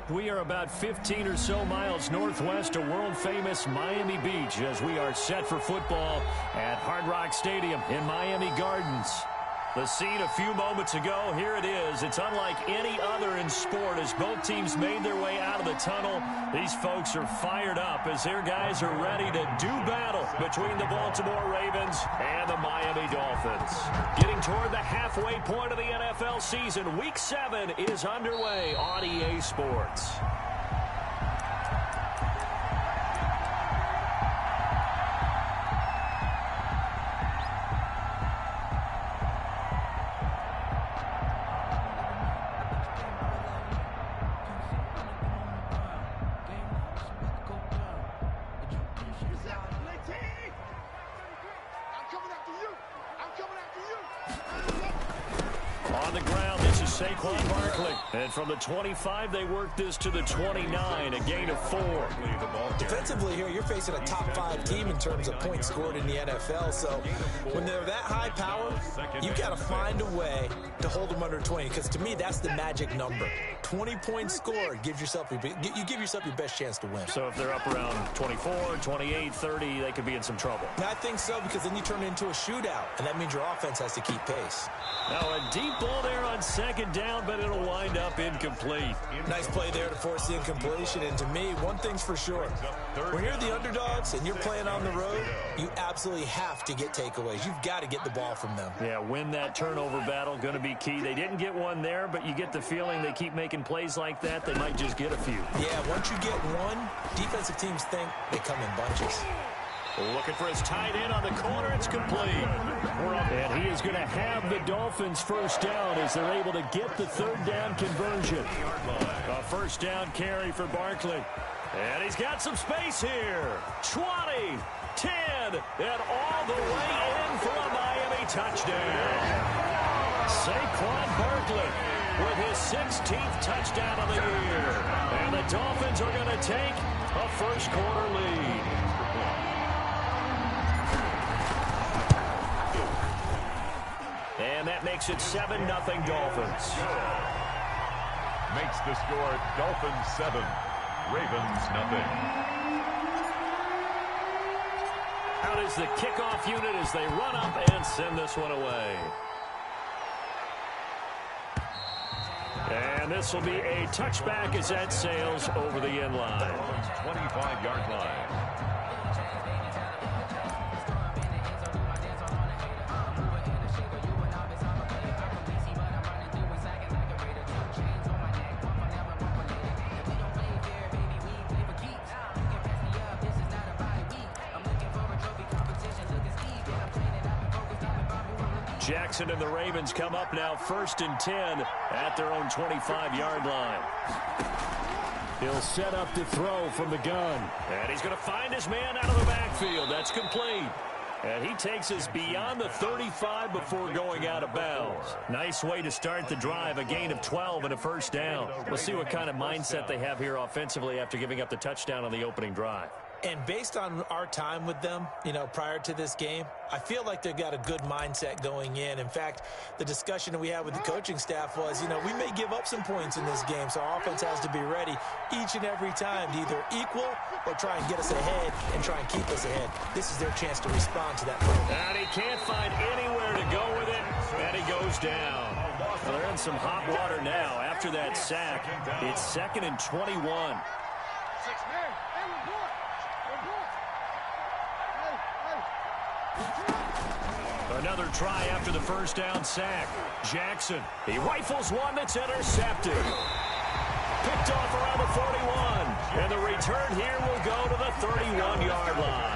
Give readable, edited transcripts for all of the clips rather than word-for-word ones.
We are about 15 or so miles northwest of world-famous Miami Beach as we are set for football at Hard Rock Stadium in Miami Gardens. The scene a few moments ago, here it is. It's unlike any other in sport as both teams made their way out of the tunnel. These folks are fired up as their guys are ready to do battle between the Baltimore Ravens and the Miami Dolphins. Getting toward the halfway point of the NFL season, Week 7 is underway on EA Sports. And from the 25, they work this to the 29, a gain of 4. Defensively here, you're facing a top 5 team in terms of points scored in the NFL. So when they're that high power, you've got to find a way to hold them under 20. Because to me, that's the magic number. 20 points scored gives yourself you give yourself your best chance to win. So if they're up around 24, 28, 30, they could be in some trouble. I think so, because then you turn it into a shootout, and that means your offense has to keep pace. Now a deep ball there on second down, but it'll wind up incomplete. Nice play there to force the incompletion. And to me, one thing's for sure. When you're the underdogs and you're playing on the road, you absolutely have to get takeaways. You've got to get the ball from them. Yeah, win that turnover battle, going to be key. They didn't get one there, but you get the feeling they keep making plays like that, they might just get a few. Yeah, once you get one, defensive teams think they come in bunches. Looking for his tight end on the corner. It's complete. And he is going to have the Dolphins first down as they're able to get the third down conversion. A first down carry for Barkley. And he's got some space here. 20, 10, and all the way in for a Miami touchdown. Saquon Barkley with his 16th touchdown of the year. And the Dolphins are going to take a first quarter lead. And that makes it 7-0 Dolphins. Makes the score Dolphins 7, Ravens 0. Out is the kickoff unit as they run up and send this one away. And this will be a touchback as that sails over the end line. 25-yard line. Jackson and the Ravens come up now 1st and 10 at their own 25-yard line. He'll set up to throw from the gun. And he's going to find his man out of the backfield. That's complete. And he takes us beyond the 35 before going out of bounds. Nice way to start the drive, a gain of 12 and a first down. We'll see what kind of mindset they have here offensively after giving up the touchdown on the opening drive. And based on our time with them, prior to this game, I feel like they've got a good mindset going in. In fact, the discussion that we had with the coaching staff was, we may give up some points in this game, so our offense has to be ready each and every time to either equal or try and get us ahead and try and keep us ahead. This is their chance to respond to that moment. And he can't find anywhere to go with it, and he goes down. Well, they're in some hot water now. After that sack, it's 2nd and 21. Another try after the first down sack. Jackson, he rifles one that's intercepted. Picked off around the 41. And the return here will go to the 31-yard line.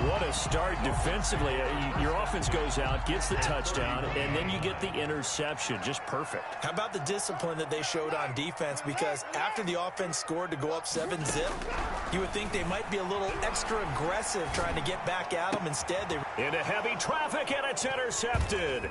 What a start defensively. Your offense goes out, gets the touchdown, and then you get the interception. Just perfect. How about the discipline that they showed on defense? Because after the offense scored to go up 7-zip, you would think they might be a little extra aggressive trying to get back at them. Instead, they Into heavy traffic, and it's intercepted.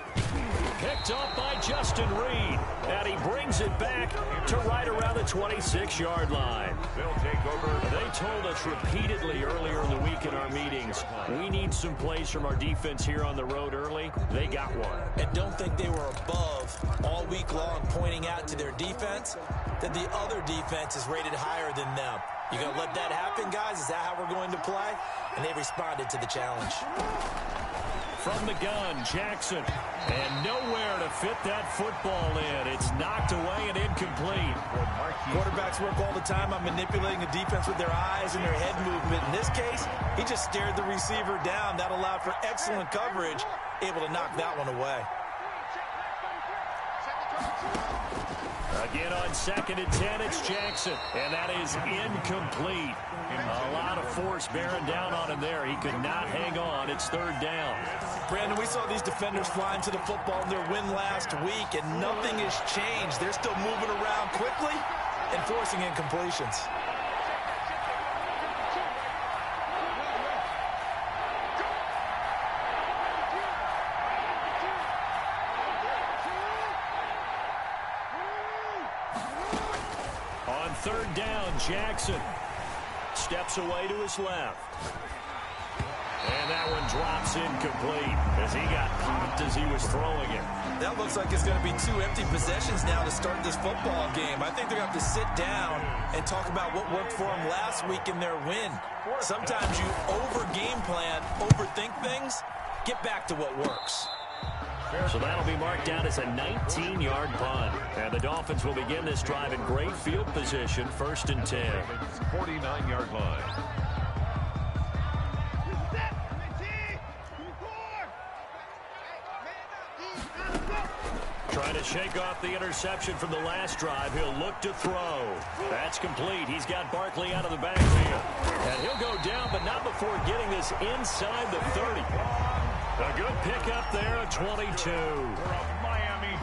Picked up by Justin Reed, and he brings it back to right around the 26-yard line. They'll take over. They told us repeatedly earlier in the week in our meetings, we need some plays from our defense here on the road early. They got one. And don't think they were above all week long, pointing out to their defense that the other defense is rated higher than them. You going to let that happen, guys? Is that how we're going to play? And they responded to the challenge. From the gun, Jackson. And nowhere to fit that football in. It's knocked away and incomplete. Quarterbacks work all the time on manipulating the defense with their eyes and their head movement. In this case, he just stared the receiver down. That allowed for excellent coverage, able to knock that one away. Again on 2nd and 10, it's Jackson. And that is incomplete. A lot of force bearing down on him there. He could not hang on. It's 3rd down. Brandon, we saw these defenders flying to the football in their win last week, and nothing has changed. They're still moving around quickly and forcing incompletions. On 3rd down, Jackson steps away to his left. And that one drops incomplete as he got popped as he was throwing it. That looks like it's going to be 2 empty possessions now to start this football game. I think they're going to have to sit down and talk about what worked for them last week in their win. Sometimes you over-game plan, overthink things, get back to what works. So that'll be marked down as a 19-yard punt. And the Dolphins will begin this drive in great field position, 1st and 10. 49-yard line. Trying to shake off the interception from the last drive. He'll look to throw. That's complete. He's got Barkley out of the backfield. And he'll go down, but not before getting this inside the 30. A good pickup there at 22.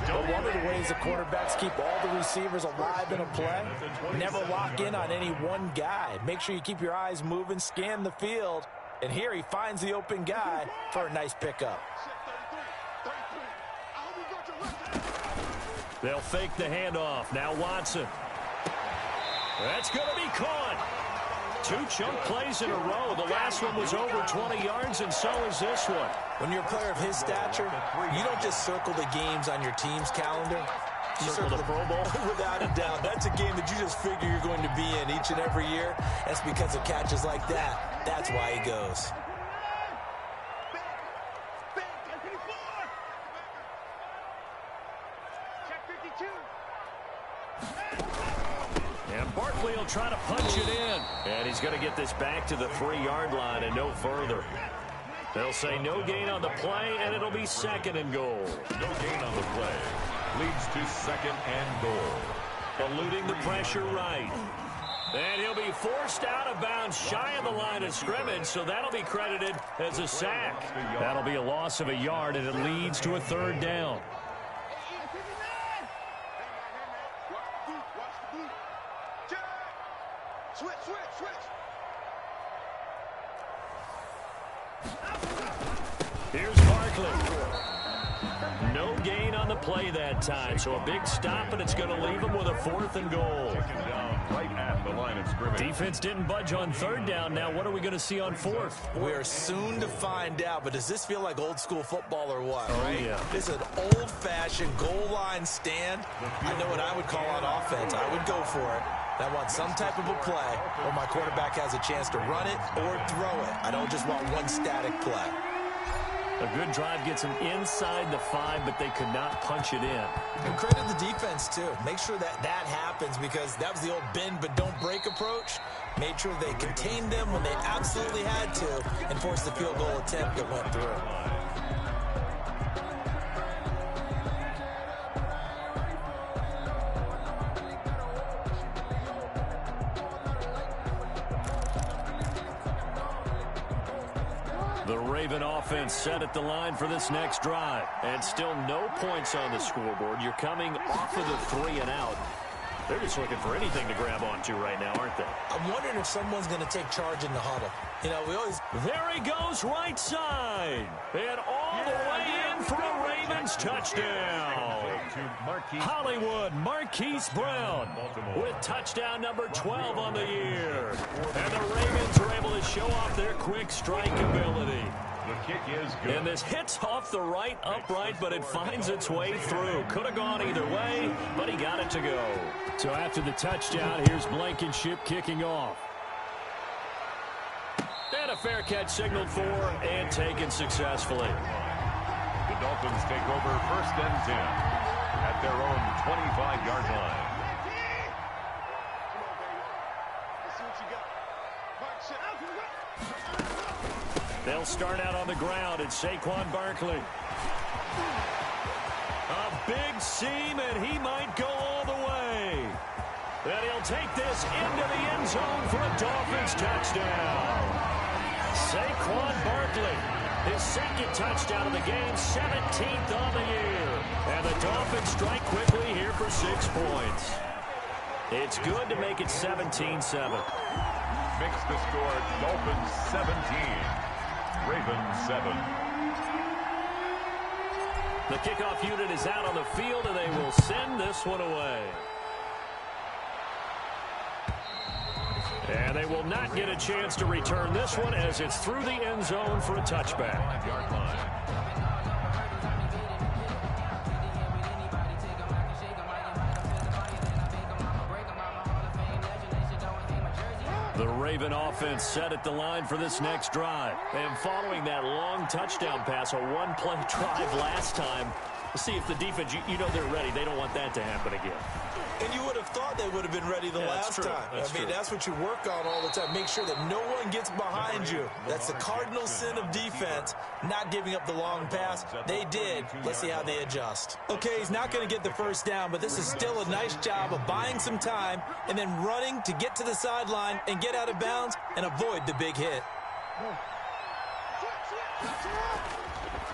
But one of the ways the quarterbacks keep all the receivers alive in a play, never lock in on any one guy. Make sure you keep your eyes moving, scan the field. And here he finds the open guy for a nice pickup. They'll fake the handoff. Now Watson. That's going to be caught. 2 chunk plays in a row. The last one was over 20 yards, and so is this one. When you're a player of his stature, you don't just circle the games on your team's calendar. You circle the Pro Bowl. Without a doubt. That's a game that you just figure you're going to be in each and every year. That's because of catches like that. That's why he goes. And Barkley will try to punch it in. And he's going to get this back to the 3-yard line and no further. They'll say no gain on the play, and it'll be 2nd and goal. No gain on the play. Leads to 2nd and goal. Eluding the pressure right. And he'll be forced out of bounds shy of the line of scrimmage, so that'll be credited as a sack. That'll be a loss of a yard, and it leads to a 3rd down. Here's Barkley. No gain on the play that time, so a big stop, and it's going to leave him with a 4th and goal. Taken down right at the line of scrimmage. Defense didn't budge on 3rd down. Now what are we going to see on 4th? We're soon to find out, but does this feel like old school football or what? Oh, right? yeah. This is an old-fashioned goal line stand. I know what I would call on offense. I would go for it. I want some type of a play where my quarterback has a chance to run it or throw it. I don't just want one static play. A good drive gets them inside the 5, but they could not punch it in. And credit the defense, too. Make sure that happens, because that was the old bend but don't break approach. Made sure they contained them when they absolutely had to and forced the field goal attempt that went through. The Raven offense set at the line for this next drive. And still no points on the scoreboard. You're coming off of the 3 and out. They're just looking for anything to grab onto right now, aren't they? I'm wondering if someone's going to take charge in the huddle. You know, we always... There he goes, right side. And all the way in for a Ravens touchdown. Hollywood Marquise Brown with touchdown number 12 on the year. And the Ravens are able to show off their quick strike ability. The kick is good. And this hits off the right upright, but it finds its way through. Could have gone either way, but he got it to go. So after the touchdown, here's Blankenship kicking off. And a fair catch signaled for and taken successfully. The Dolphins take over 1st and 10 at their own 25-yard line. They'll start out on the ground. It's Saquon Barkley. A big seam, and he might go all the way. And he'll take this into the end zone for a Dolphins touchdown. Saquon Barkley, his 2nd touchdown of the game, 17th on the year. And the Dolphins strike quickly here for 6 points. It's good to make it 17-7. Makes the score Dolphins 17. Ravens 7. The kickoff unit is out on the field, and they will send this one away. And they will not get a chance to return this one as it's through the end zone for a touchback. 5-yard line. The Raven offense set at the line for this next drive. And following that long touchdown pass, a one-play drive last time, we'll see if the defense, you know they're ready. They don't want that to happen again. And you would have thought they would have been ready the last time. I mean, that's what you work on all the time. Make sure that no one gets behind you. That's the cardinal sin of defense, not giving up the long pass. They did. Let's see how they adjust. Okay, he's not going to get the first down, but this is still a nice job of buying some time and then running to get to the sideline and get out of bounds and avoid the big hit.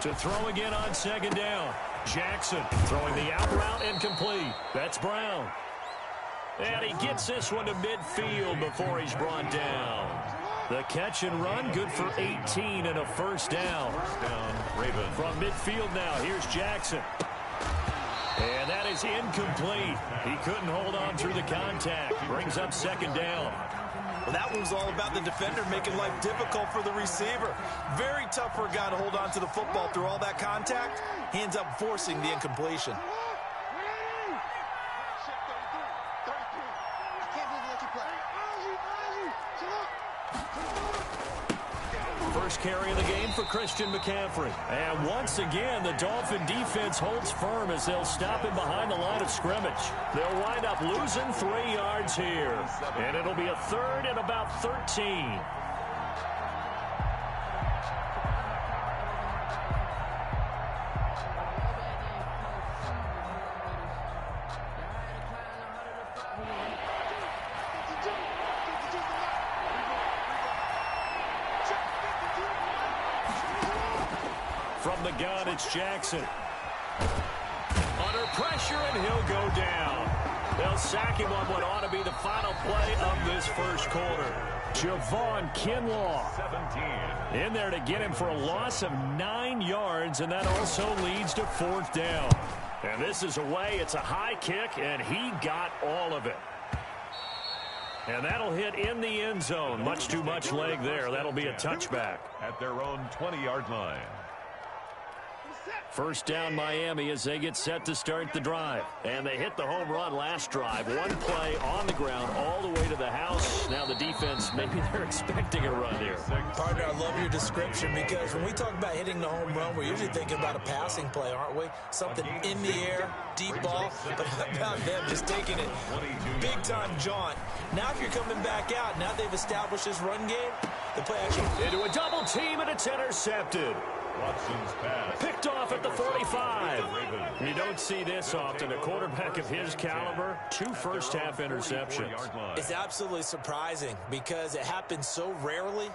To throw again on 2nd down. Jackson throwing the out route incomplete. That's Brown. And he gets this one to midfield before he's brought down. The catch and run good for 18 and a 1st down. Raven. From midfield now, here's Jackson. And that is incomplete. He couldn't hold on through the contact. Brings up 2nd down. Well, that one was all about the defender making life difficult for the receiver. Very tough for a guy to hold on to the football through all that contact. He ends up forcing the incompletion. First carry of the game for Christian McCaffrey. And once again, the Dolphin defense holds firm as they'll stop him behind the line of scrimmage. They'll wind up losing 3 yards here. And it'll be a 3rd and about 13. From the gun, it's Jackson. Under pressure, and he'll go down. They'll sack him on what ought to be the final play of this 1st quarter. Javon Kinlaw 17. in there to get him for a loss of 9 yards, and that also leads to 4th down. And this is away. It's a high kick, and he got all of it. And that'll hit in the end zone. Much too much leg there. That'll be a touchback. At their own 20-yard line. 1st down Miami as they get set to start the drive. And they hit the home run last drive. One play on the ground all the way to the house. Now the defense, maybe they're expecting a run here. Partner, I love your description because when we talk about hitting the home run, we're usually thinking about a passing play, aren't we? Something in the air, deep ball. But how about them just taking it big-time jaunt? Now if you're coming back out, now they've established this run game, the play action. Into a double team, and it's intercepted. Watson's pass. Picked off at the 45. You don't see this often. A quarterback of his caliber, 2 first-half interceptions. It's absolutely surprising because it happens so rarely.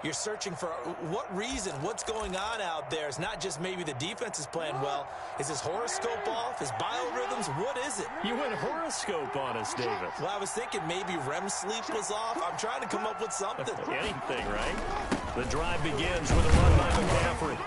You're searching for what reason, what's going on out there. It's not just maybe the defense is playing well. Is his horoscope off? His biorhythms? What is it? You went horoscope on us, David. Well, I was thinking maybe REM sleep was off. I'm trying to come up with something. Anything, right? The drive begins with a run by McCaffrey.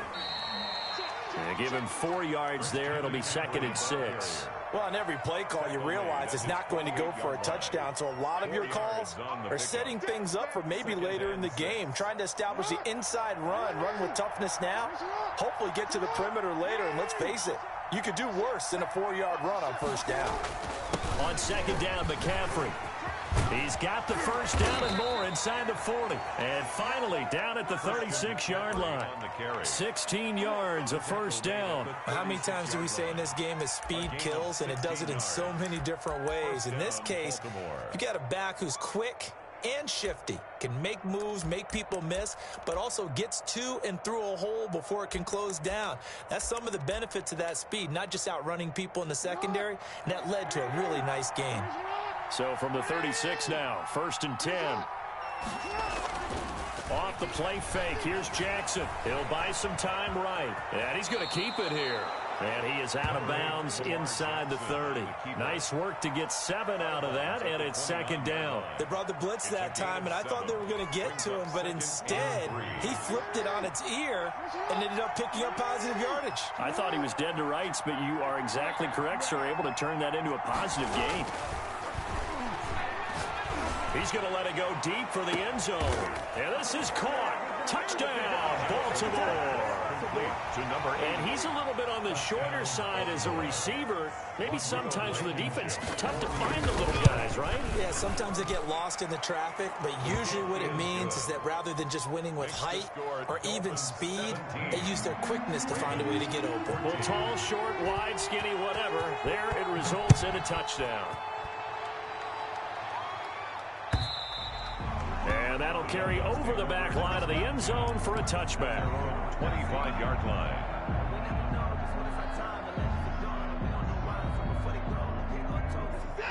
They give him 4 yards there. It'll be 2nd and 6. Well, on every play call, you realize it's not going to go for a touchdown. So a lot of your calls are setting things up for maybe later in the game, trying to establish the inside run with toughness now, hopefully get to the perimeter later. And let's face it, you could do worse than a 4-yard run on first down. On 2nd down, McCaffrey. He's got the first down and more inside the 40. And finally, down at the 36-yard line. 16 yards, a first down. How many times do we say in this game that speed kills, and it does it in so many different ways? In this case, you got a back who's quick and shifty, can make moves, make people miss, but also gets to and through a hole before it can close down. That's some of the benefits of that speed, not just outrunning people in the secondary, and that led to a really nice game. So from the 36 now, 1st and 10. Off the play fake, here's Jackson. He'll buy some time right, and he's going to keep it here. And he is out of bounds inside the 30. Nice work to get 7 out of that, and it's 2nd down. They brought the blitz that time, and I thought they were going to get to him, but instead, he flipped it on its ear and ended up picking up positive yardage. I thought he was dead to rights, but you are exactly correct, sir, able to turn that into a positive gain. He's going to let it go deep for the end zone. And this is caught. Touchdown, Baltimore. And he's a little bit on the shorter side as a receiver. Maybe sometimes for the defense, tough to find the little guys, right? Yeah, sometimes they get lost in the traffic, but usually what it means is that rather than just winning with height or even speed, they use their quickness to find a way to get open. Well, tall, short, wide, skinny, whatever, there it results in a touchdown. And that'll carry over the back line of the end zone for a touchback. 25-yard line.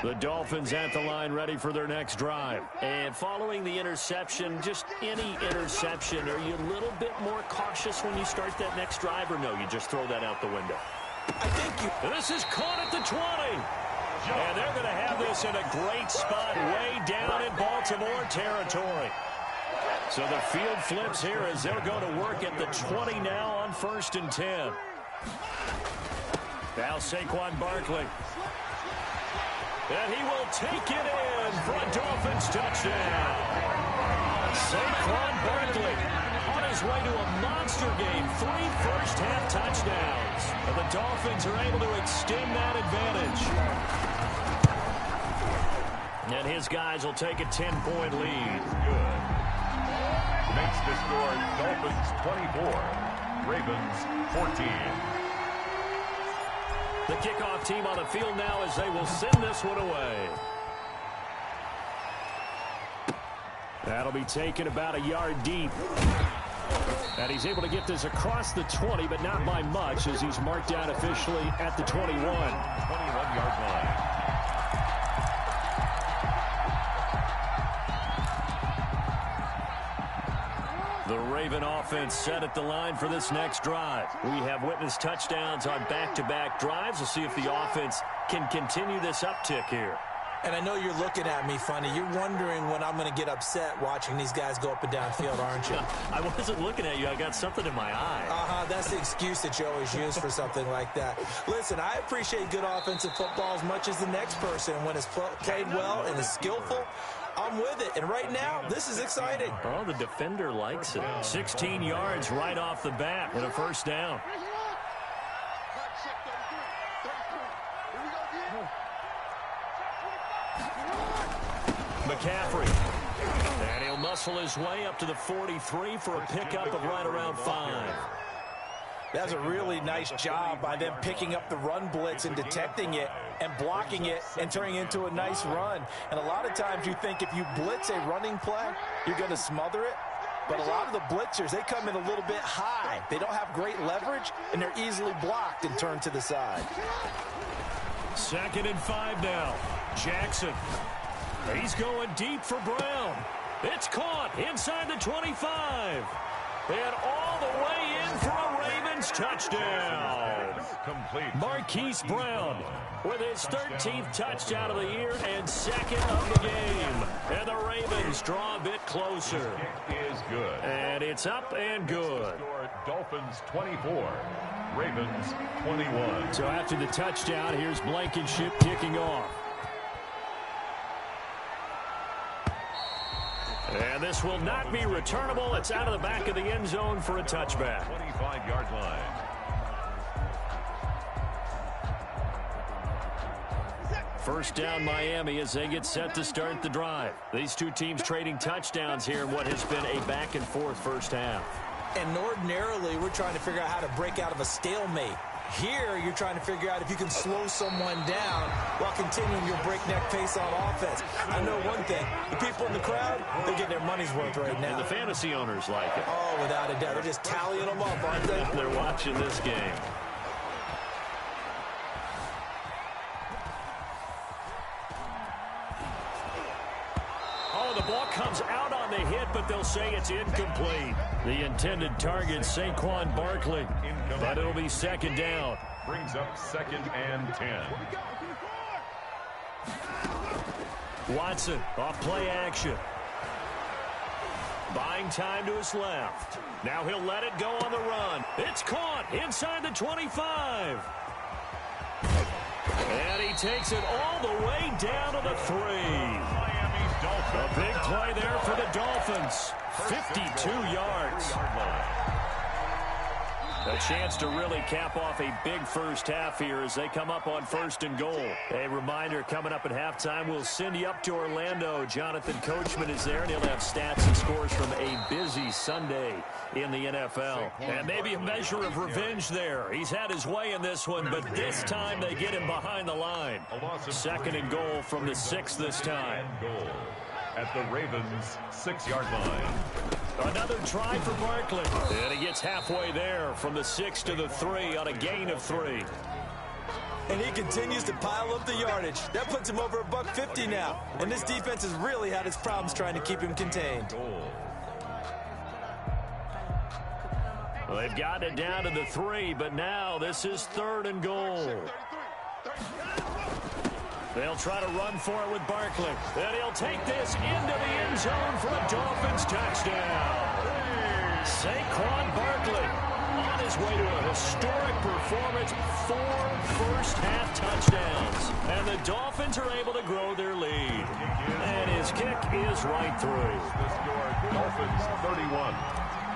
The Dolphins at the line ready for their next drive. And following the interception, just any interception, are you a little bit more cautious when you start that next drive, or no, you just throw that out the window? I think you... This is caught at the 20. And they're going to have this in a great spot way down in Baltimore territory. So the field flips here as they'll go to work at the 20 now on 1st and 10. Now Saquon Barkley. And he will take it in for a Dolphins touchdown. Saquon Barkley on his way to a monster game. 3 first-half touchdowns. And the Dolphins are able to extend that advantage. And his guys will take a 10-point lead. Good. Makes the score Dolphins 24, Ravens 14. The kickoff team on the field now as they will send this one away. That'll be taken about a yard deep. And he's able to get this across the 20, but not by much as he's marked out officially at the 21. 21-yard line. The Raven offense set at the line for this next drive. We have witnessed touchdowns on back-to-back drives. We'll see if the offense can continue this uptick here. And I know you're looking at me funny. You're wondering when I'm going to get upset watching these guys go up and down field, aren't you? I wasn't looking at you. I got something in my eye. That's the excuse that you always use for something like that. Listen, I appreciate good offensive football as much as the next person. When it's played well and is skillful, I'm with it. And right now, this is exciting. Oh, the defender likes it. 16 yards right off the bat and a first down. McCaffrey. And he'll muscle his way up to the 43 for a pickup of right around 5. That's a really nice job by them picking up the run blitz and detecting it and blocking it and turning it into a nice run. And a lot of times you think if you blitz a running play, you're going to smother it. But a lot of the blitzers, they come in a little bit high. They don't have great leverage, and they're easily blocked and turned to the side. 2nd and 5 now. Jackson. He's going deep for Brown. It's caught inside the 25. And all the way in for a Ravens touchdown. Complete. Marquise Brown with his 13th touchdown of the year and second of the game. And the Ravens draw a bit closer. Kick is good. And it's up and good. Dolphins 24, Ravens 21. So after the touchdown, here's Blankenship kicking off. And this will not be returnable. It's out of the back of the end zone for a touchback. 25-yard line. First down Miami as they get set to start the drive. These two teams trading touchdowns here in what has been a back-and-forth first half. And ordinarily, we're trying to figure out how to break out of a stalemate. Here, you're trying to figure out if you can slow someone down while continuing your breakneck pace on offense. I know one thing. The people in the crowd, they're getting their money's worth right now. And the fantasy owners like it. Oh, without a doubt. They're just tallying them up, aren't they? They're watching this game. Oh, the ball comes out on the hit, but they'll say it's incomplete. The intended target, Saquon Barkley. But it'll be second down. Brings up second and 10. Watson off play action. Buying time to his left. Now he'll let it go on the run. It's caught inside the 25. And he takes it all the way down to the 3. Miami's Dolphins. A big play there for the Dolphins. 52 yards. A chance to really cap off a big first half here as they come up on first and goal. A reminder, coming up at halftime, we'll send you up to Orlando. Jonathan Coachman is there, and he'll have stats and scores from a busy Sunday in the NFL. And maybe a measure of revenge there. He's had his way in this one, but this time they get him behind the line. Second and goal from the 6 this time. Goal at the Ravens' 6-yard line. Another try for Barkley. And he gets halfway there from the 6 to the 3 on a gain of 3. And he continues to pile up the yardage. That puts him over $150 now. And this defense has really had its problems trying to keep him contained. Well, they've gotten it down to the 3, but now this is third and goal. They'll try to run for it with Barkley. And he'll take this into the end zone for a Dolphins touchdown. Saquon Barkley on his way to a historic performance. 4 first-half touchdowns. And the Dolphins are able to grow their lead. And his kick is right through. The score, Dolphins 31,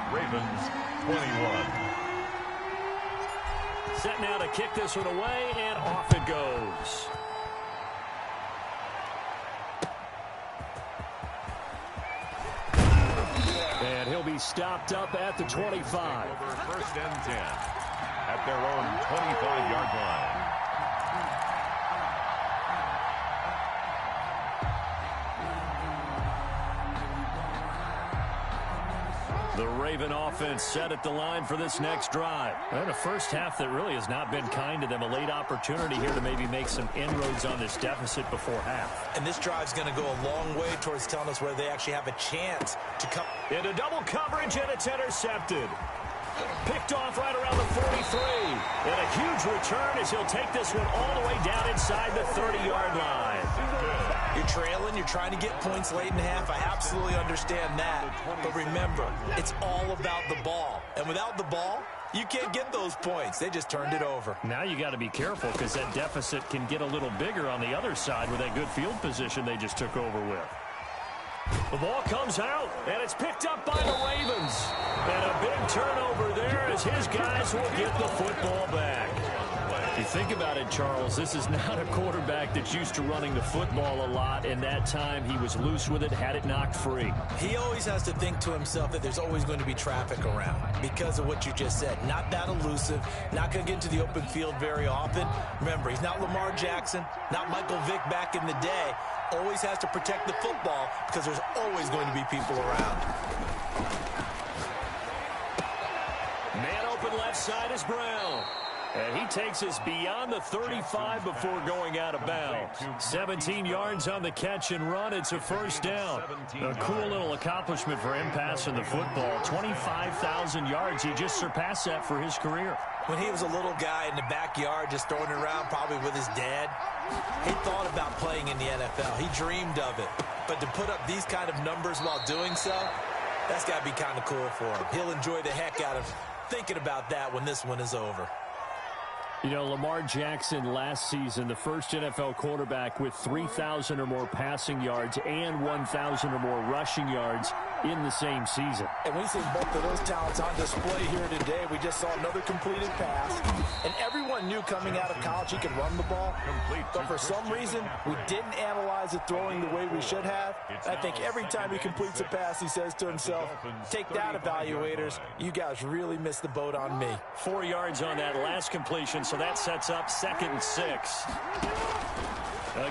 Ravens 21. Set now to kick this one away, and off it goes. And he'll be stopped up at the 25. First and 10 at their own 25-yard line. The Raven offense set at the line for this next drive. And a first half that really has not been kind to them. A late opportunity here to maybe make some inroads on this deficit before half. And this drive's going to go a long way towards telling us whether they actually have a chance to come. Into double coverage, and it's intercepted. Picked off right around the 43. And a huge return as he'll take this one all the way down inside the 30-yard line. You're trailing, you're trying to get points late in half. I absolutely understand that. But remember, it's all about the ball. And without the ball, you can't get those points. They just turned it over. Now you got to be careful because that deficit can get a little bigger on the other side with that good field position they just took over with. The ball comes out, and it's picked up by the Ravens. And a big turnover there as his guys will get the football back. If you think about it, Charles, this is not a quarterback that's used to running the football a lot, and that time he was loose with it, had it knocked free. He always has to think to himself that there's always going to be traffic around because of what you just said. Not that elusive, not going to get into the open field very often. Remember, he's not Lamar Jackson, not Michael Vick back in the day. Always has to protect the football because there's always going to be people around. Man open left side is Brown. And he takes us beyond the 35 before going out of bounds. 17 yards on the catch and run. It's a first down. A cool little accomplishment for him passing the football. 25,000 yards. He just surpassed that for his career. When he was a little guy in the backyard just throwing it around probably with his dad, he thought about playing in the NFL. He dreamed of it. But to put up these kind of numbers while doing so, that's got to be kind of cool for him. He'll enjoy the heck out of thinking about that when this one is over. You know, Lamar Jackson last season, the first NFL quarterback with 3,000 or more passing yards and 1,000 or more rushing yards in the same season. And we've seen both of those talents on display here today. We just saw another completed pass. And everyone knew coming out of college he could run the ball. But for some reason, we didn't analyze it throwing the way we should have. I think every time he completes a pass, he says to himself, take that, evaluators. You guys really missed the boat on me. 4 yards on that last completion, so that sets up 2nd and 6.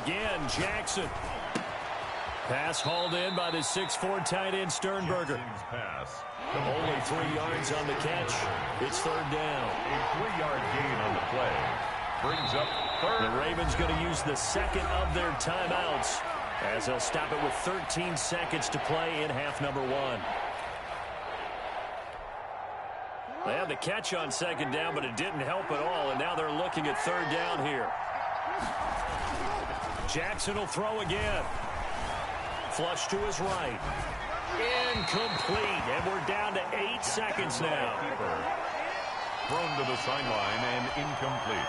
Again, Jackson. Pass hauled in by the 6'4" tight end Sternberger. Only 3 yards on the catch. It's 3rd down. A 3-yard gain on the play. Brings up 3rd. The Ravens going to use the second of their timeouts as they'll stop it with 13 seconds to play in half number 1. They had the catch on 2nd down, but it didn't help at all, and now they're looking at 3rd down here. Jackson will throw again. Flush to his right. Incomplete, and we're down to 8 seconds now. Thrown to the sideline and incomplete.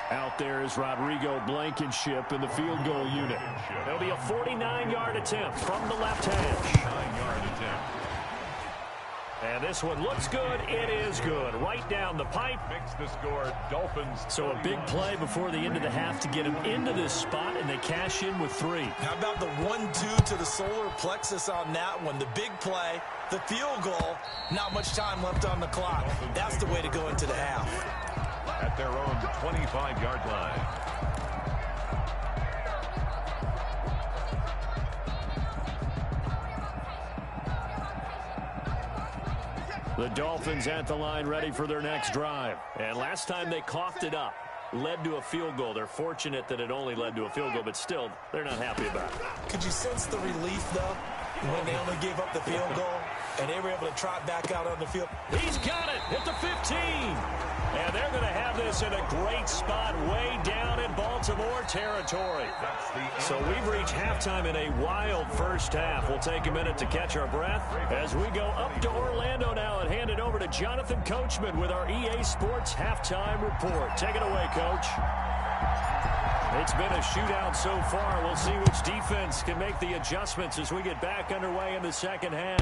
Out there is Rodrigo Blankenship in the field goal unit. It'll be a 49-yard attempt from the left hash. 9-yard attempt. And this one looks good. It is good. Right down the pipe. Makes the score Dolphins. So a big play before the end of the half to get him into this spot, and they cash in with 3. How about the 1-2 to the solar plexus on that one? The big play, the field goal, not much time left on the clock. That's the way to go into the half. At their own 25-yard line. The Dolphins at the line ready for their next drive. And last time they coughed it up, led to a field goal. They're fortunate that it only led to a field goal, but still, they're not happy about it. Could you sense the relief, though, when they only gave up the field goal and they were able to trot back out on the field? He's got it at the 15. And they're going to have this in a great spot way down in Baltimore territory. So we've reached halftime in a wild first half. We'll take a minute to catch our breath as we go up to Orlando now and hand it over to Jonathan Coachman with our EA Sports Halftime Report. Take it away, Coach. It's been a shootout so far. We'll see which defense can make the adjustments as we get back underway in the second half.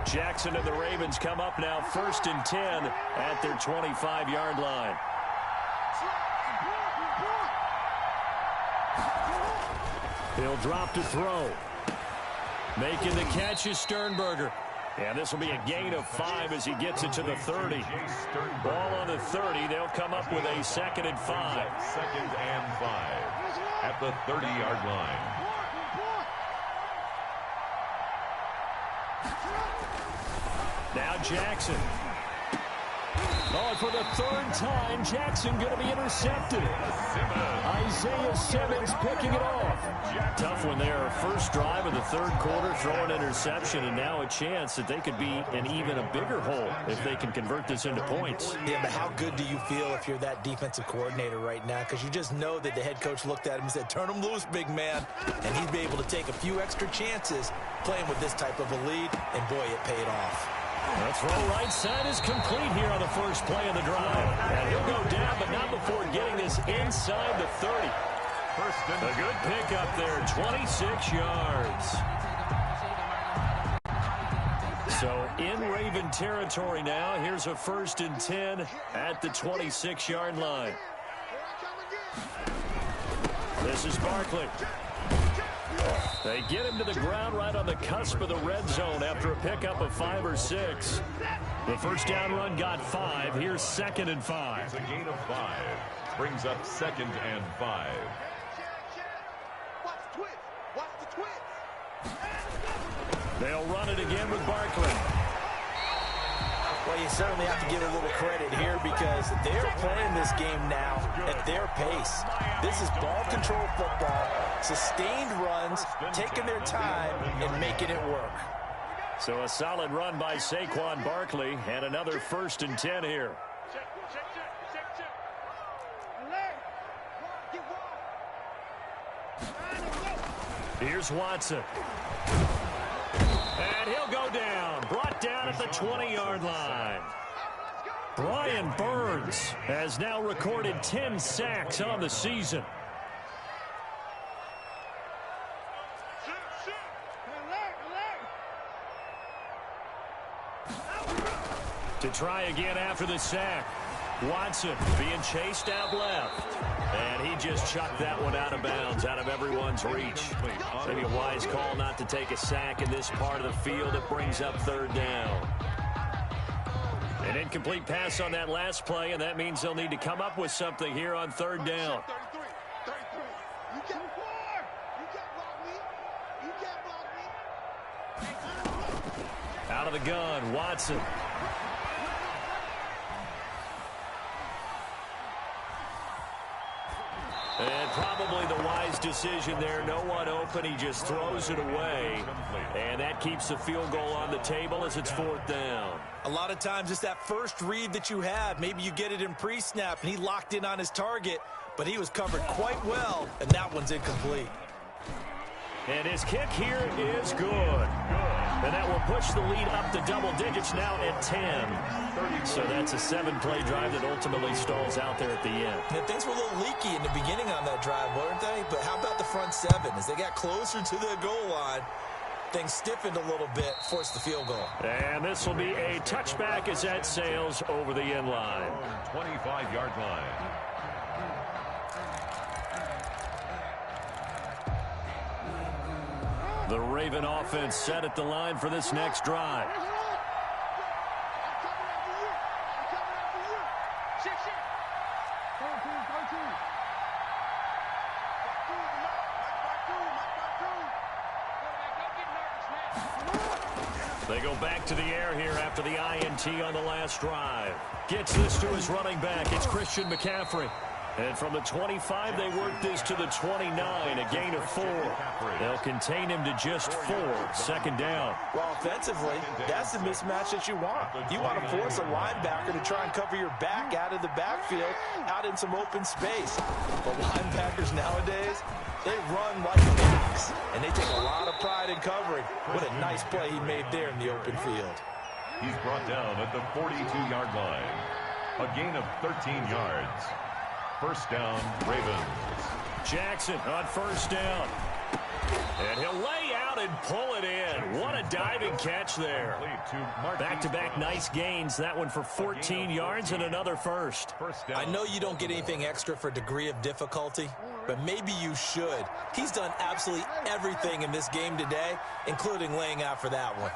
Jackson and the Ravens come up now 1st and 10 at their 25-yard line. He'll drop to throw. Making the catch is Sternberger. And this will be a gain of 5 as he gets it to the 30. Ball on the 30. They'll come up with a 2nd and 5. 2nd and 5 at the 30-yard line. Now Jackson. Oh, and for the 3rd time, Jackson going to be intercepted. Isaiah Simmons picking it off. Tough one there. First drive of the 3rd quarter, throwing interception, and now a chance that they could be in even a bigger hole if they can convert this into points. Yeah, but how good do you feel if you're that defensive coordinator right now? Because you just know that the head coach looked at him and said, turn him loose, big man. And he'd be able to take a few extra chances playing with this type of a lead, and boy, it paid off. The throw right side is complete here on the first play of the drive. And he'll go down, but not before getting this inside the 30. A good pickup there, 26 yards. So in Raven territory now, here's a 1st and 10 at the 26-yard line. This is Barkley. They get him to the ground right on the cusp of the red zone after a pickup of 5 or 6. The first down run got 5. Here's 2nd and 5. It's a gain of 5. Brings up 2nd and 5. Watch the twist. Watch the twist. They'll run it again with Barkley. Well, you certainly have to give a little credit here because they're playing this game now at their pace. This is ball control football, sustained runs, taking their time, and making it work. So a solid run by Saquon Barkley and another 1st and 10 here. Here's Watson. And he'll go down. Brought down at the 20-yard line. Brian Burns has now recorded 10 sacks on the season. To try again after the sack. Watson being chased out left. And he just chucked that one out of bounds, out of everyone's reach. Maybe a wise call not to take a sack in this part of the field. It brings up 3rd down. An incomplete pass on that last play, and that means they'll need to come up with something here on 3rd down. You can't block me. You can't block me. Out of the gun, Watson. And probably the wise decision there. No one open. He just throws it away. And that keeps the field goal on the table as it's 4th down. A lot of times it's that first read that you have. Maybe you get it in pre-snap and he locked in on his target, but he was covered quite well, and that one's incomplete. And his kick here is good. And that will push the lead up to double digits now at 10. So that's a 7-play drive that ultimately stalls out there at the end. Yeah, things were a little leaky in the beginning on that drive, weren't they? But how about the front 7? As they got closer to the goal line, things stiffened a little bit, forced the field goal. And this will be a touchback as that sails over the end line. 25-yard line. The Raven offense set at the line for this next drive. They go back to the air here after the INT on the last drive. Gets this to his running back. It's Christian McCaffrey. And from the 25, they work this to the 29, a gain of 4. They'll contain him to just 4, 2nd down. Well, offensively, that's the mismatch that you want. You want to force a linebacker to try and cover your back out of the backfield, out in some open space. But linebackers nowadays, they run like backs, and they take a lot of pride in covering. What a nice play he made there in the open field. He's brought down at the 42-yard line. A gain of 13 yards. 1st down, Ravens. Jackson on 1st down. And he'll lay out and pull it in. What a diving catch there. Back-to-back nice gains. That one for 14 yards and another first. I know you don't get anything extra for degree of difficulty, but maybe you should. He's done absolutely everything in this game today, including laying out for that one.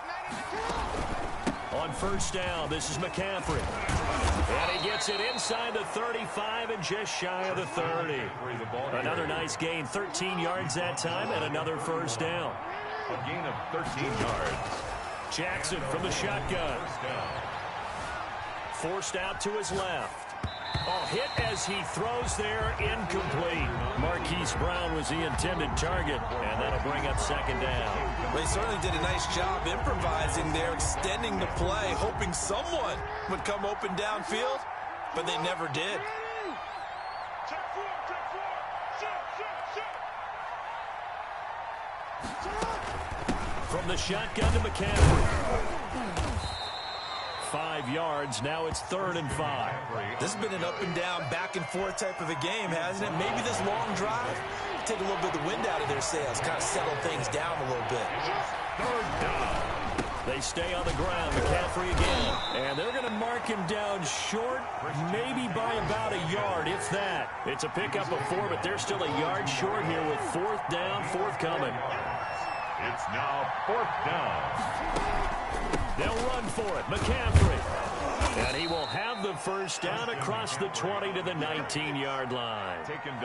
On 1st down, this is McCaffrey. And he gets it inside the 35 and just shy of the 30. Another nice gain, 13 yards that time, and another 1st down. A gain of 13 yards. Jackson from the shotgun. Forced out to his left. Oh, hit as he throws there, incomplete. Marquise Brown was the intended target, and that'll bring up 2nd down. They certainly did a nice job improvising there, extending the play, hoping someone would come open downfield, but they never did. From the shotgun to McCaffrey. 5 yards. Now it's 3rd and 5. This has been an up and down, back and forth type of a game, hasn't it? Maybe this long drive take a little bit of the wind out of their sails, kind of settle things down a little bit. 3rd down. They stay on the ground. McCaffrey again. And they're going to mark him down short, maybe by about a yard, if that. It's a pickup of 4, but they're still a yard short here with 4th down, forthcoming. It's now 4th down. They'll run for it. McCaffrey. And he will have the first down across the 20 to the 19-yard line.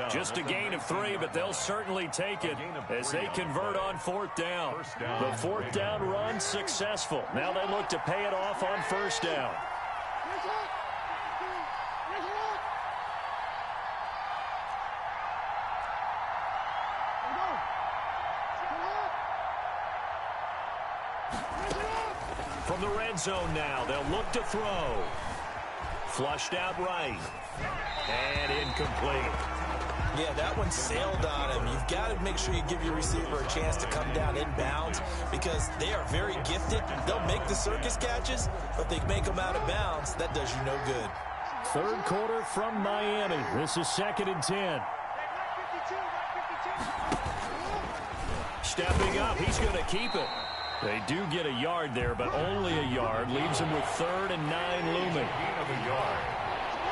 Just a gain of 3, but they'll certainly take it as they convert on fourth down. The fourth down run successful. Now they look to pay it off on first down. From the red zone now, they'll look to throw. Flushed out right. And incomplete. Yeah, that one sailed on him. You've got to make sure you give your receiver a chance to come down inbounds because they are very gifted. They'll make the circus catches, but they make them out of bounds. That does you no good. Third quarter from Miami. This is 2nd and 10. Stepping up, he's going to keep it. They do get a yard there, but only a yard. Leaves him with 3rd and 9 looming. Gain of a yard.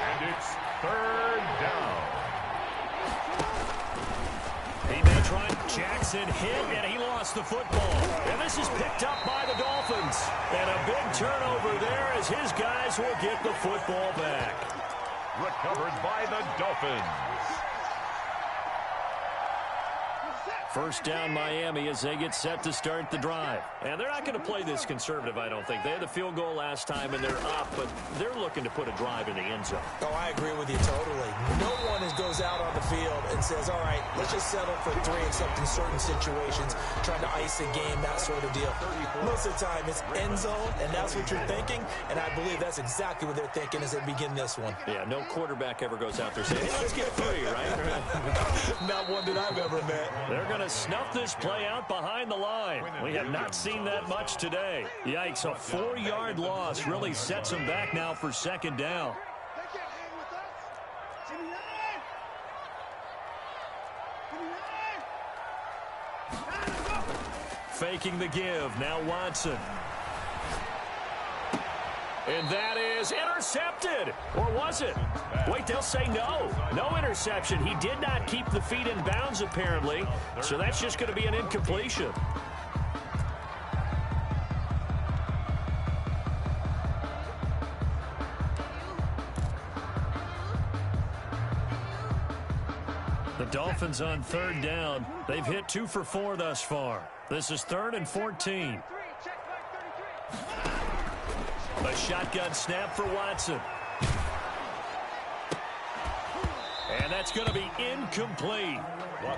And it's 3rd down. He may try. Jackson hit, and he lost the football. And this is picked up by the Dolphins. And a big turnover there as his guys will get the football back. Recovered by the Dolphins. First down Miami as they get set to start the drive. And they're not going to play this conservative, I don't think. They had the field goal last time, and they're up, but they're looking to put a drive in the end zone. Oh, I agree with you totally. No one goes out on the field and says, all right, let's just settle for 3 except in certain situations, trying to ice a game, that sort of deal. Most of the time, it's end zone, and that's what you're thinking, and I believe that's exactly what they're thinking as they begin this one. Yeah, no quarterback ever goes out there saying, hey, let's get 3, right? Not one that I've ever met. They're going to snuff this play out behind the line. We have not seen that much today. Yikes, a 4-yard loss really sets them back now for 2nd down. Faking the give, now Watson. And that is intercepted. Or was it? Wait, they'll say no. No interception. He did not keep the feet in bounds, apparently. So that's just going to be an incompletion. The Dolphins on 3rd down. They've hit 2 for 4 thus far. This is 3rd and 14. A shotgun snap for Watson. And that's going to be incomplete.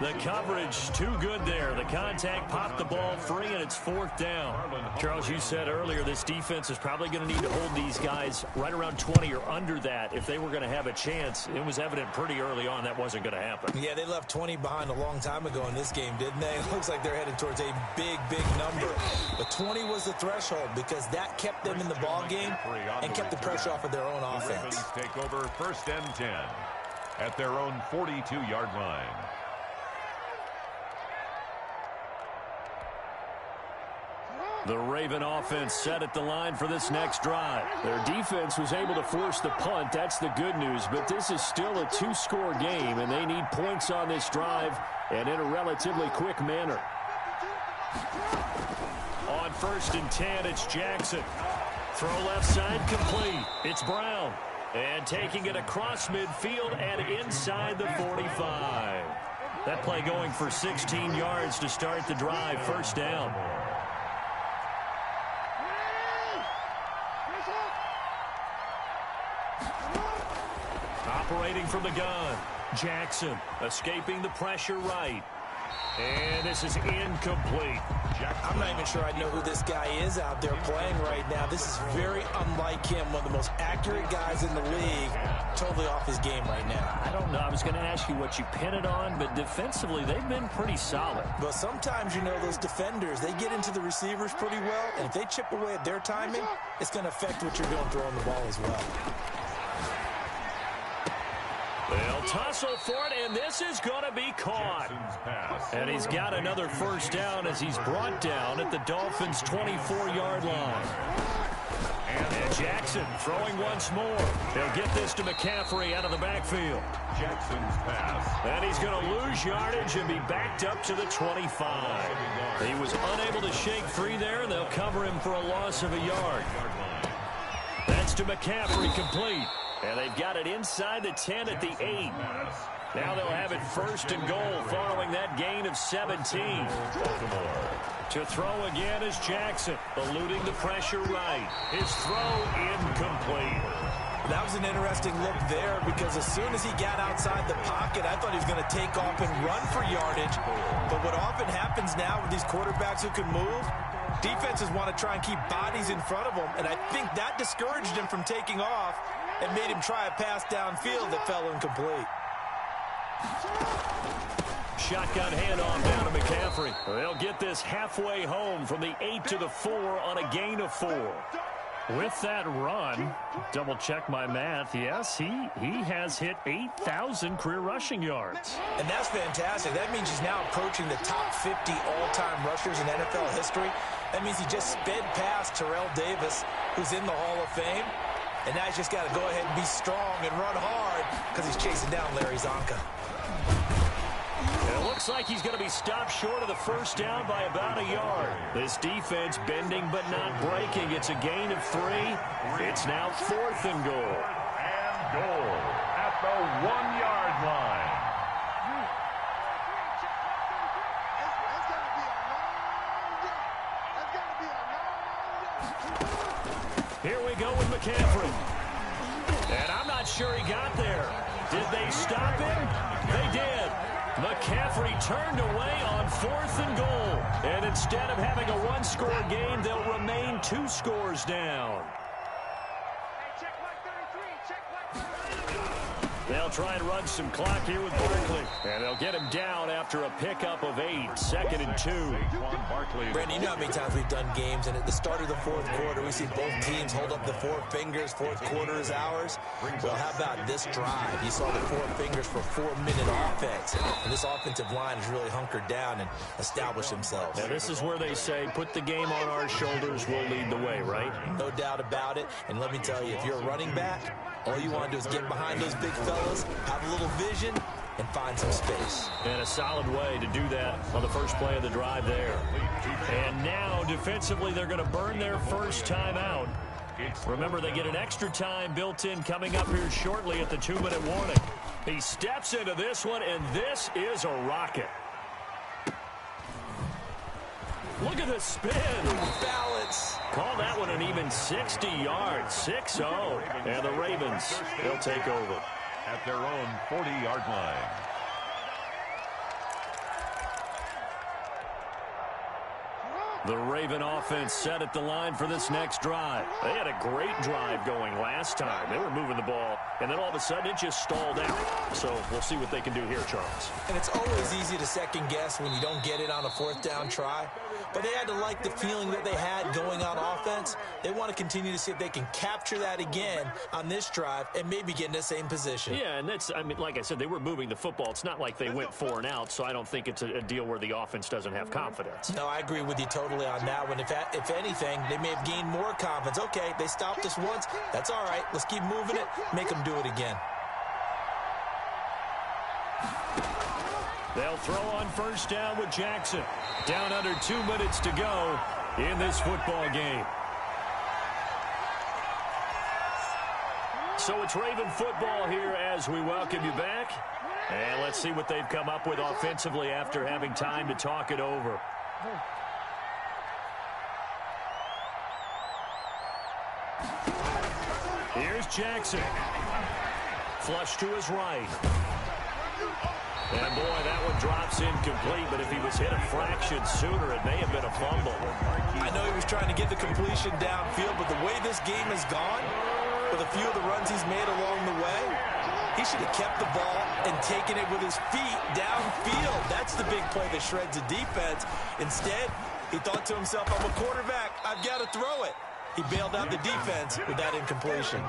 The coverage too good there. The contact popped the ball free, and it's 4th down. Charles, you said earlier this defense is probably going to need to hold these guys right around 20 or under that if they were going to have a chance. It was evident pretty early on that wasn't going to happen. Yeah, they left 20 behind a long time ago in this game, didn't they? It looks like they're headed towards a big, big number. But 20 was the threshold because that kept them in the ball game and kept the pressure off of their own offense. The Ravens take over 1st and 10 at their own 42-yard line. The Raven offense set at the line for this next drive. Their defense was able to force the punt. That's the good news. But this is still a 2-score game, and they need points on this drive and in a relatively quick manner. On 1st and 10, it's Jackson. Throw left side complete. It's Brown. And taking it across midfield and inside the 45. That play going for 16 yards to start the drive. 1st down. Operating from the gun. Jackson escaping the pressure right. And this is incomplete. I'm not even sure I know who this guy is out there playing right now. This is very unlike him, one of the most accurate guys in the league. Totally off his game right now. I don't know. I was going to ask you what you pin it on, but defensively, they've been pretty solid. But sometimes, you know, those defenders, they get into the receivers pretty well, and if they chip away at their timing, it's going to affect what you're doing throwing the ball as well. They'll tussle for it, and this is going to be caught. And he's got another 1st down as he's brought down at the Dolphins' 24-yard line. And Jackson throwing once more. They'll get this to McCaffrey out of the backfield. Jackson's pass. And he's going to lose yardage and be backed up to the 25. He was unable to shake free there, and they'll cover him for a loss of a yard. That's to McCaffrey, complete. And they've got it inside the 10 at the 8. Now they'll have it first and goal following that gain of 17. To throw again is Jackson, eluding the pressure right. His throw incomplete. That was an interesting look there because as soon as he got outside the pocket, I thought he was going to take off and run for yardage. But what often happens now with these quarterbacks who can move, defenses want to try and keep bodies in front of them, and I think that discouraged him from taking off and made him try a pass downfield that fell incomplete. Shotgun handoff down to McCaffrey. They'll get this halfway home from the 8 to the 4 on a gain of 4. With that run, double check my math, yes, he has hit 8,000 career rushing yards. And that's fantastic. That means he's now approaching the top 50 all-time rushers in NFL history. That means he just sped past Terrell Davis, who's in the Hall of Fame. And now he's just got to go ahead and be strong and run hard because he's chasing down Larry Zonka. It looks like he's going to be stopped short of the first down by about a yard. This defense bending but not breaking. It's a gain of 3. It's now 4th and goal. And goal at the 1-yard line. That's going to be a long day. That's going to be a long day. Here we go with McCaffrey. And I'm not sure he got there. Did they stop him? They did. McCaffrey turned away on 4th and goal. And instead of having a one-score game, they'll remain 2 scores down. They'll try and run some clock here with Barkley. And they'll get him down after a pickup of 8. 2nd and 2. Brandon, you know how many times we've done games, and at the start of the 4th quarter, we see both teams hold up the 4 fingers. 4th quarter is ours. Well, how about this drive? You saw the 4 fingers for 4-minute offense. And this offensive line has really hunkered down and established themselves. Now, this is where they say, put the game on our shoulders, we'll lead the way, right? No doubt about it. And let me tell you, if you're a running back, all you want to do is get behind those big fellas, have a little vision, and find some space. And a solid way to do that on the first play of the drive there. And now, defensively, they're going to burn their first time out. Remember, they get an extra time built in coming up here shortly at the 2-minute warning. He steps into this one, and this is a rocket. Look at the spin. Balance. Call that one an even 60 yards. 6-0. And the Ravens, they'll take over. At their own 40-yard line. The Raven offense set at the line for this next drive. They had a great drive going last time. They were moving the ball, and then all of a sudden it just stalled out. So we'll see what they can do here, Charles. And it's always easy to second guess when you don't get it on a 4th down try. But they had to like the feeling that they had going on offense. They want to continue to see if they can capture that again on this drive and maybe get in the same position. Yeah, and that's, I mean, like I said, they were moving the football. It's not like they went 4 and out, so I don't think it's a deal where the offense doesn't have confidence. No, I agree with you totally on that one. If anything, they may have gained more confidence. Okay, they stopped us once. That's all right. Let's keep moving it. Make them do it again. They'll throw on first down with Jackson. Down under 2 minutes to go in this football game. So it's Raven football here as we welcome you back. And let's see what they've come up with offensively after having time to talk it over. Here's Jackson. Flush to his right. And, boy, that one drops incomplete, but if he was hit a fraction sooner, it may have been a fumble. I know he was trying to get the completion downfield, but the way this game has gone, with a few of the runs he's made along the way, he should have kept the ball and taken it with his feet downfield. That's the big play that shreds the defense. Instead, he thought to himself, I'm a quarterback. I've got to throw it. He bailed out the defense with that incompletion.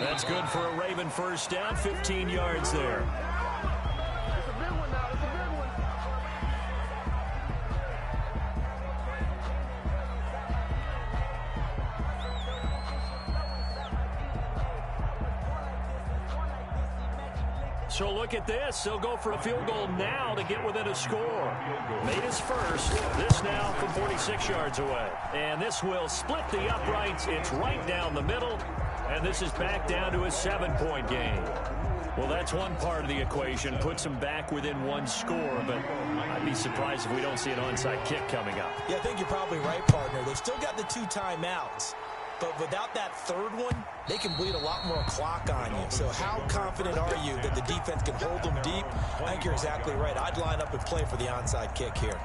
That's good for a Raven first down, 15 yards there. So look at this. They'll go for a field goal now to get within a score. Made his first. This now from 46 yards away. And this will split the uprights. It's right down the middle. And this is back down to a 7-point game. Well, that's one part of the equation. Puts them back within one score. But I'd be surprised if we don't see an onside kick coming up. Yeah, I think you're probably right, partner. They've still got the 2 timeouts. But without that third one, they can bleed a lot more clock on you. So how confident are you that the defense can hold them deep? I think you're exactly right. I'd line up and play for the onside kick here.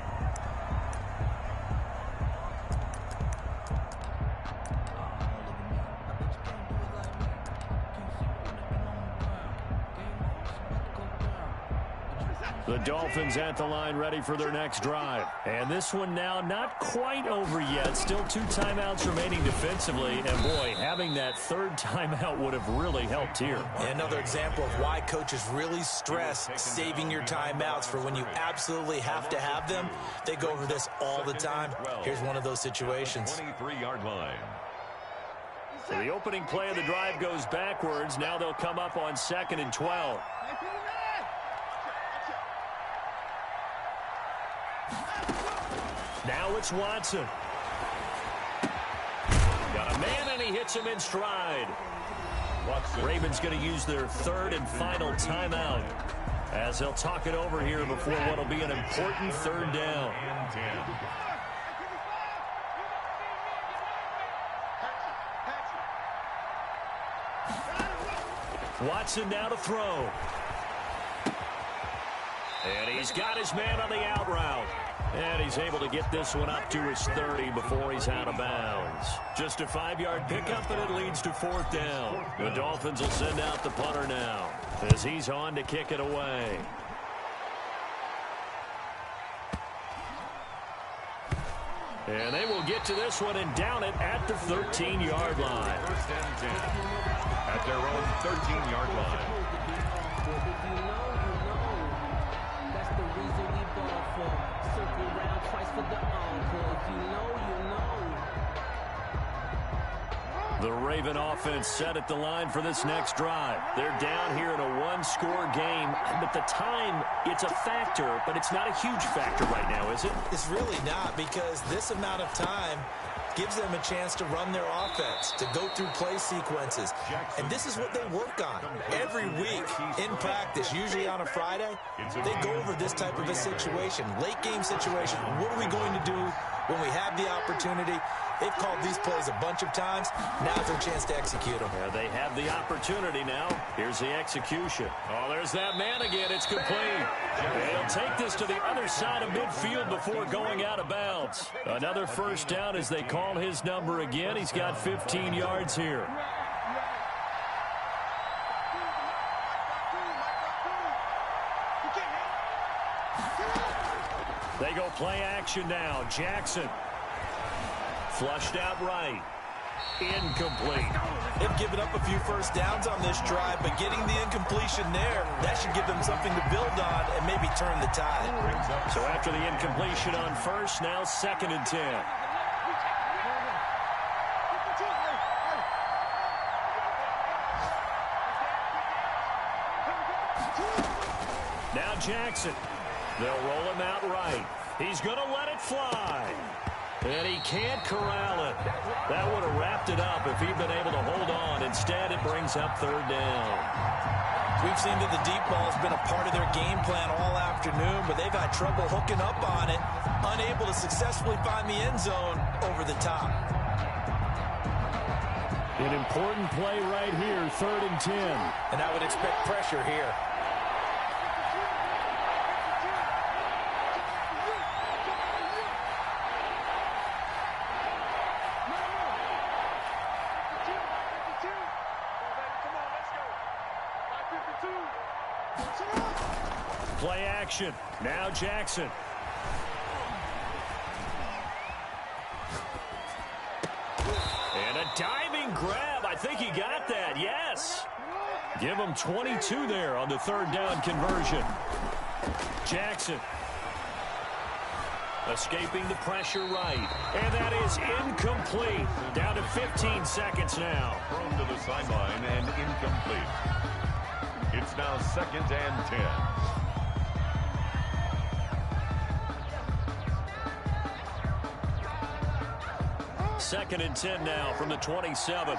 The Dolphins at the line ready for their next drive. And this one now not quite over yet. Still 2 timeouts remaining defensively. And, boy, having that third timeout would have really helped here. And another example of why coaches really stress saving your timeouts for when you absolutely have to have them. They go over this all the time. Here's one of those situations. 23-yard line. So the opening play of the drive goes backwards. Now they'll come up on 2nd and 12. Now it's Watson. Got a man, and he hits him in stride. Ravens going to use their third and final timeout as they'll talk it over here before what will be an important third down. Watson now to throw. And he's got his man on the out route. And he's able to get this one up to his 30 before he's out of bounds. Just a 5-yard pickup, and it leads to 4th down. The Dolphins will send out the punter now as he's on to kick it away. And they will get to this one and down it at the 13-yard line. 1st and 10 at their own 13-yard line. The Raven offense set at the line for this next drive. They're down here in a 1-score game, but the time, it's a factor, but it's not a huge factor right now, is it? It's really not, because this amount of time gives them a chance to run their offense, to go through play sequences. And this is what they work on every week in practice, usually on a Friday. They go over this type of a situation, late game situation. What are we going to do when we have the opportunity? They've called these plays a bunch of times. Now's their chance to execute them. Yeah, they have the opportunity now. Here's the execution. Oh, there's that man again. It's complete. They'll take this to the other side of midfield before going out of bounds. Another first down as they call his number again. He's got 15 yards here. They go play action now. Jackson. Flushed out right. Incomplete. They've given up a few first downs on this drive, but getting the incompletion there, that should give them something to build on and maybe turn the tide. So after the incompletion on first, now 2nd and 10. Now Jackson. They'll roll him out right. He's going to let it fly. And he can't corral it. That would have wrapped it up if he'd been able to hold on. Instead, it brings up 3rd down. We've seen that the deep ball has been a part of their game plan all afternoon, but they've had trouble hooking up on it, unable to successfully find the end zone over the top. An important play right here, 3rd and 10. And I would expect pressure here. Play action. Now Jackson. And a diving grab. I think he got that. Yes. Give him 22 there on the 3rd down conversion. Jackson. Escaping the pressure right. And that is incomplete. Down to 15 seconds now. Thrown to the sideline and incomplete. It's now 2nd and 10. Second and 10 now from the 27.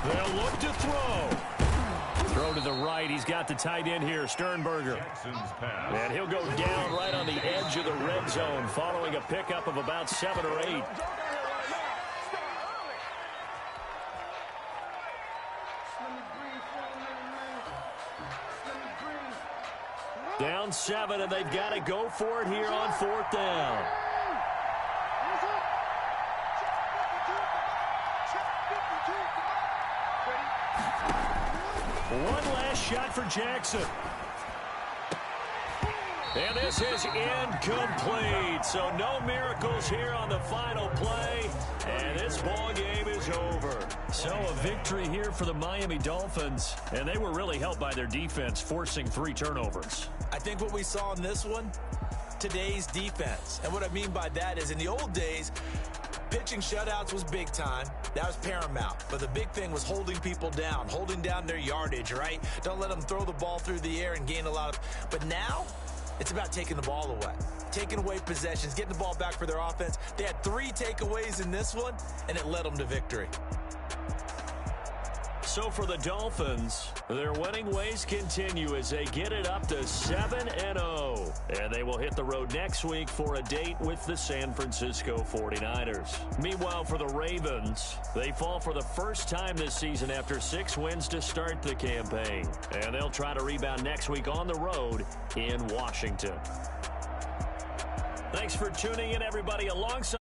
They'll look to throw. Throw to the right. He's got the tight end here, Sternberger. Jackson's pass. And he'll go down right on the edge of the red zone following a pickup of about 7 or 8. Down 7, and they've got to go for it here on 4th down. One last shot for Jackson. And this is incomplete. So no miracles here on the final play. And this ball game is over. So a victory here for the Miami Dolphins. And they were really helped by their defense, forcing 3 turnovers. I think what we saw in this one, today's defense. And what I mean by that is in the old days, pitching shutouts was big time. That was paramount. But the big thing was holding people down, holding down their yardage, right? Don't let them throw the ball through the air and gain a lot of... But now, it's about taking the ball away. Taking away possessions, getting the ball back for their offense. They had 3 takeaways in this one, and it led them to victory. So for the Dolphins, their winning ways continue as they get it up to 7-0. And they will hit the road next week for a date with the San Francisco 49ers. Meanwhile, for the Ravens, they fall for the first time this season after 6 wins to start the campaign. And they'll try to rebound next week on the road in Washington. Thanks for tuning in, everybody. Alongside